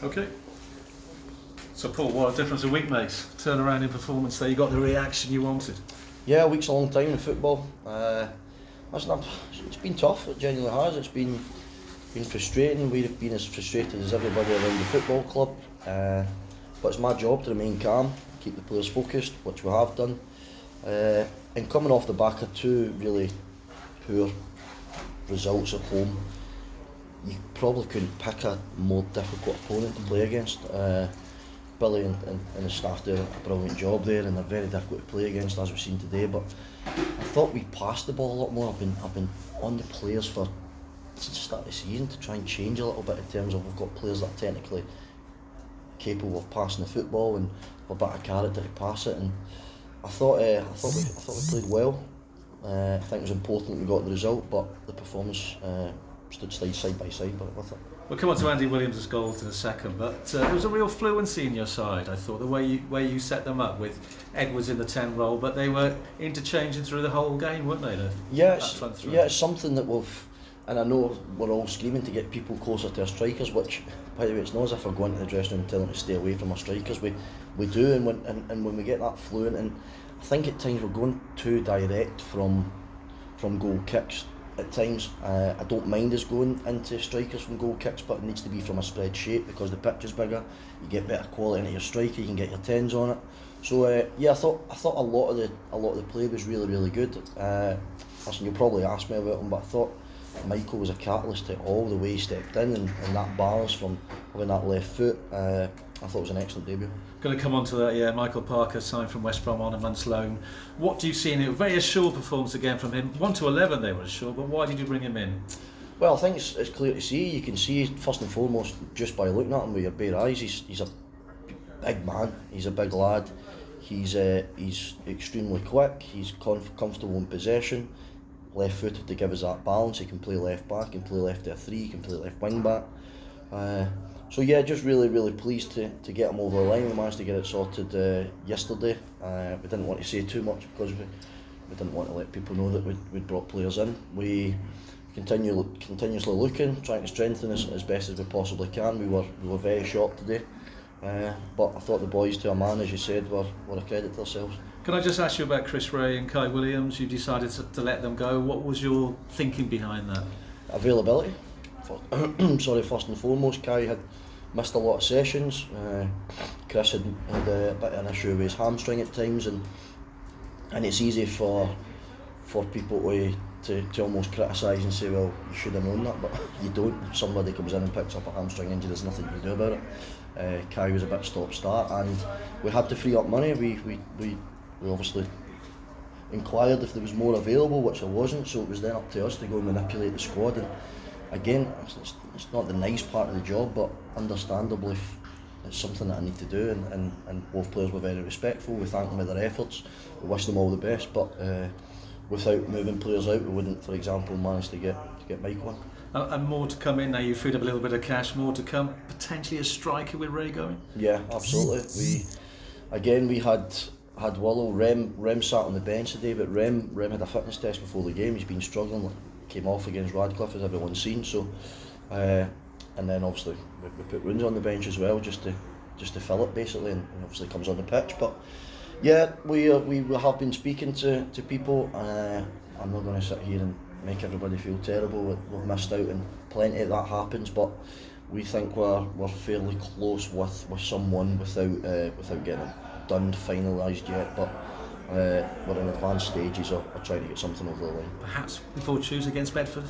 Okay. So Paul, what a difference a week makes. Turn around in performance there, you got the reaction you wanted. Yeah, a week's a long time in football. It's been tough, it genuinely has. It's been frustrating. We've been as frustrated as everybody around the football club. But it's my job to remain calm, keep the players focused, which we have done. And coming off the back of two really poor results at home, you probably couldn't pick a more difficult opponent to play against. Billy and the staff do a brilliant job there, and they're very difficult to play against, as we've seen today. But I thought we passed the ball a lot more. I've been on the players since the start of the season to try and change a little bit in terms of we've got players that are technically capable of passing the football and a bit of character to pass it. And I thought we played well. I think it was important we got the result, but the performance stood side by side with it. We'll come on to Andy Williams' goals in a second, but it was a real fluency in your side, I thought, the way you set them up with Edwards in the 10 role, but they were interchanging through the whole game, weren't they? It's something that and I know we're all screaming to get people closer to our strikers, which, by the way, it's not as if we're going to the dressing room and telling them to stay away from our strikers. We do, and when we get that fluent, and I think at times we're going too direct from goal kicks. At times, I don't mind us going into strikers from goal kicks, but it needs to be from a spread shape because the pitch is bigger. You get better quality into your striker. You can get your 10s on it. So I thought a lot of the play was really good. Listen, you'll probably ask me about him, but I thought Michael was a catalyst to all the way he stepped in, and that balance from having that left foot. I thought it was an excellent debut. Going to come on to that, yeah. Michael Parker signed from West Brom on a month's loan. What do you see in it? Very assured performance again from him. 1 to 11 they were assured, but why did you bring him in? Well, I think it's clear to see. You can see first and foremost just by looking at him with your bare eyes. He's a big man. He's a big lad. He's extremely quick. He's comfortable in possession. Left-footed to give us that balance. He can play left back. He can play left to 3. He can play left wing back. So yeah, just really pleased to get him over the line. We managed to get it sorted yesterday. We didn't want to say too much because we didn't want to let people know that we'd brought players in. We continuously looking, trying to strengthen as best as we possibly can. We were very shocked today, but I thought the boys, to a man, as you said, were a credit to themselves. Can I just ask you about Chris Ray and Kai Williams? You decided to let them go. What was your thinking behind that? Availability. First and foremost, Kai had missed a lot of sessions. Chris had a bit of an issue with his hamstring at times, and it's easy for people to almost criticise and say, well, you should have known that, but you don't. If somebody comes in and picks up a hamstring injury, there's nothing you can do about it. Kai was a bit stop-start, and we had to free up money. We obviously inquired if there was more available, which there wasn't, so it was then up to us to go and manipulate the squad. And again, it's not the nice part of the job, but understandably it's something that I need to do, and both players were very respectful. We thanked them for their efforts, we wish them all the best, but without moving players out we wouldn't, for example, manage to get Michael in. And more to come in now. You freed up a little bit of cash, more to come, potentially a striker with Ray going? Yeah, absolutely. We had Willow. Rem sat on the bench today, but Rem had a fitness test before the game. He's been struggling, came off against Radcliffe, as everyone's seen. So, and then obviously we put Runes on the bench as well, just to fill it basically, and obviously comes on the pitch. But yeah, we have been speaking to people. I'm not going to sit here and make everybody feel terrible. We've missed out, and plenty of that happens. But we think we're fairly close with someone without getting it done, finalised yet. But we're in advanced stages of trying to get something over the line. Perhaps before Tuesday against Bedford?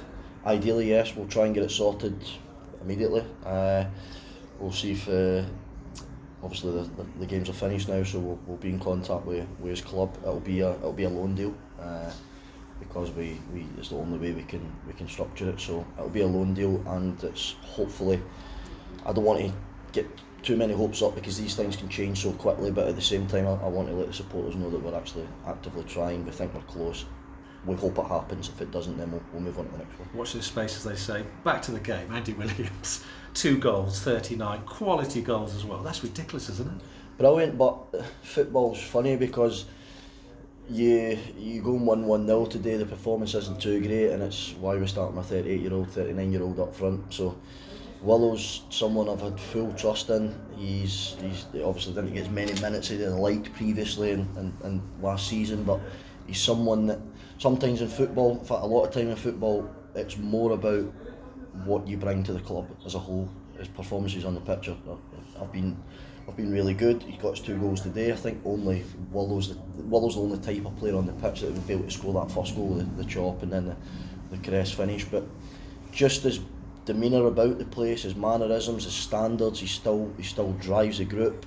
Ideally, yes. We'll try and get it sorted immediately. We'll see if obviously the games are finished now, so we'll be in contact with his club. It'll be a loan deal, because it's the only way we can structure it. So it'll be a loan deal, and it's hopefully, I don't want to get too many hopes up because these things can change so quickly, but at the same time I want to let the supporters know that we're actually actively trying. We think we're close. We hope it happens. If it doesn't, then we'll move on to the next one. Watch this space, as they say. Back to the game. Andy Williams, 2 goals, 39 quality goals as well. That's ridiculous, isn't it? Brilliant, but football's funny because you go and win 1-0 today, the performance isn't too great, and it's why we're starting a 38-year-old, 39-year-old up front. So Willow's someone I've had full trust in. He's obviously didn't get as many minutes as he liked previously and last season, but he's someone that sometimes in football, in fact a lot of time in football, it's more about what you bring to the club as a whole. His performances on the pitch have been really good. He got his 2 goals today. I think only Willow's the only type of player on the pitch that would be able to score that first goal, the chop and then the caress finish. But just his demeanour about the place, his mannerisms, his standards, he still drives the group.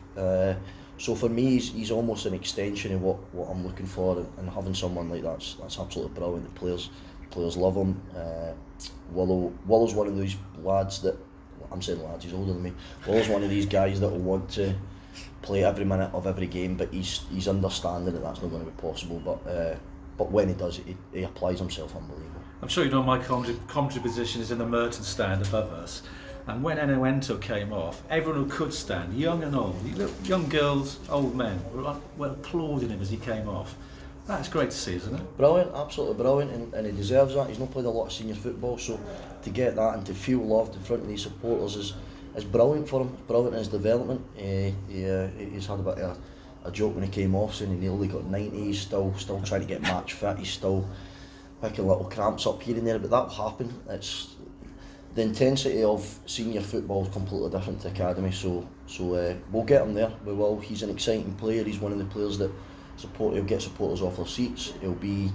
So for me, he's almost an extension of what I'm looking for, and having someone like that's absolutely brilliant. The players love him. Willow's one of these lads that, I'm saying lads, he's older than me. Willow's one of these guys that will want to play every minute of every game, but he's understanding that that's not going to be possible. But when he does, he applies himself unbelievable. I'm sure you know my commentary position is in the Merton stand above us. And when Enuento came off, everyone who could stand, young and old, young girls, old men, were applauding him as he came off. That's great to see, isn't it? Brilliant, absolutely brilliant, and he deserves that. He's not played a lot of senior football, so to get that and to feel loved in front of these supporters is brilliant for him. Brilliant in his development. He's had a bit of a joke when he came off, saying he nearly got 90. He's still trying to get match fit. He's still picking little cramps up here and there, but that will happen. It's the intensity of senior football is completely different to academy, so we'll get him there. We will. He's an exciting player. He's one of the players that he'll get supporters off their seats. There'll be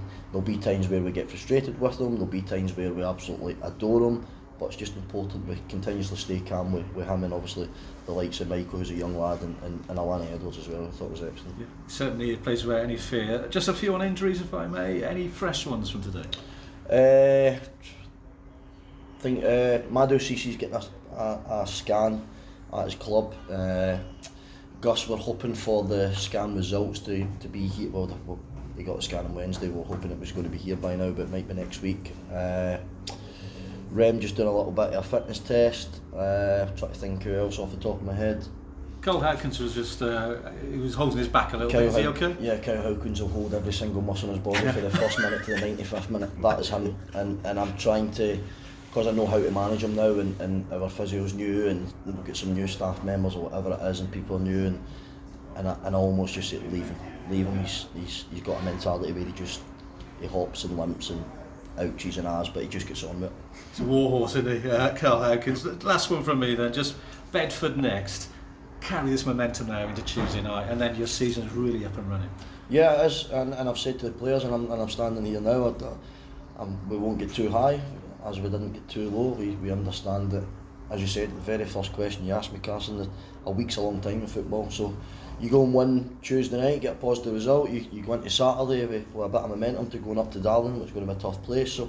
times where we get frustrated with him. There'll be times where we absolutely adore him. But it's just important we continuously stay calm with him, and obviously the likes of Michael, who's a young lad, and Alana Edwards as well. I thought was excellent. Yeah, certainly a place without any fear. Just a few on injuries, if I may. Any fresh ones from today? I think Madhu Cici's getting a scan at his club. Gus, we're hoping for the scan results to be here. Well, they got a scan on Wednesday. We're hoping it was going to be here by now, but it might be next week. Rem just doing a little bit of a fitness test. Trying to think who else off the top of my head. Kyle Hawkins was just, he was holding his back a little bit. Is he okay? Yeah, Kyle Hawkins will hold every single muscle in his body for the first minute to the 95th minute. That is him, and I'm trying to, because I know how to manage him now, and our physio's new, and we'll get some new staff members or whatever it is, and people are new, and I almost just say leave him. He's got a mentality where he hops and limps and ouchies and ahs, but he just gets on with it. It's a warhorse, isn't he, Kyle Hawkins? Last one from me then, just Bedford next. Carry this momentum now into Tuesday night, and then your season's really up and running. Yeah, it is, and I've said to the players, and I'm standing here now, we won't get too high, as we didn't get too low. We understand that, as you said, the very first question you asked me, Carson, that a week's a long time in football, so you go and win Tuesday night, get a positive result, you go into Saturday with a bit of momentum to going up to Darwin, which is going to be a tough place.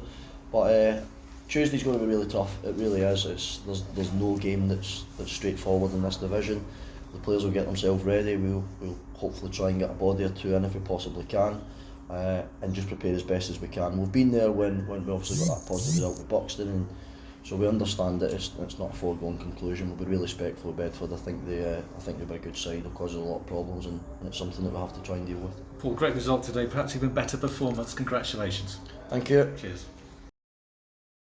But Tuesday's going to be really tough. It really is. There's no game that's straightforward in this division. The players will get themselves ready. We'll hopefully try and get a body or two in if we possibly can, and just prepare as best as we can. We've been there when we obviously got that positive result with Buxton, and so we understand that it's not a foregone conclusion. We'll be really respectful of Bedford. I think they'll be a good side. They'll cause a lot of problems, and it's something that we'll have to try and deal with. Paul, great result today. Perhaps even better performance. Congratulations. Thank you. Cheers.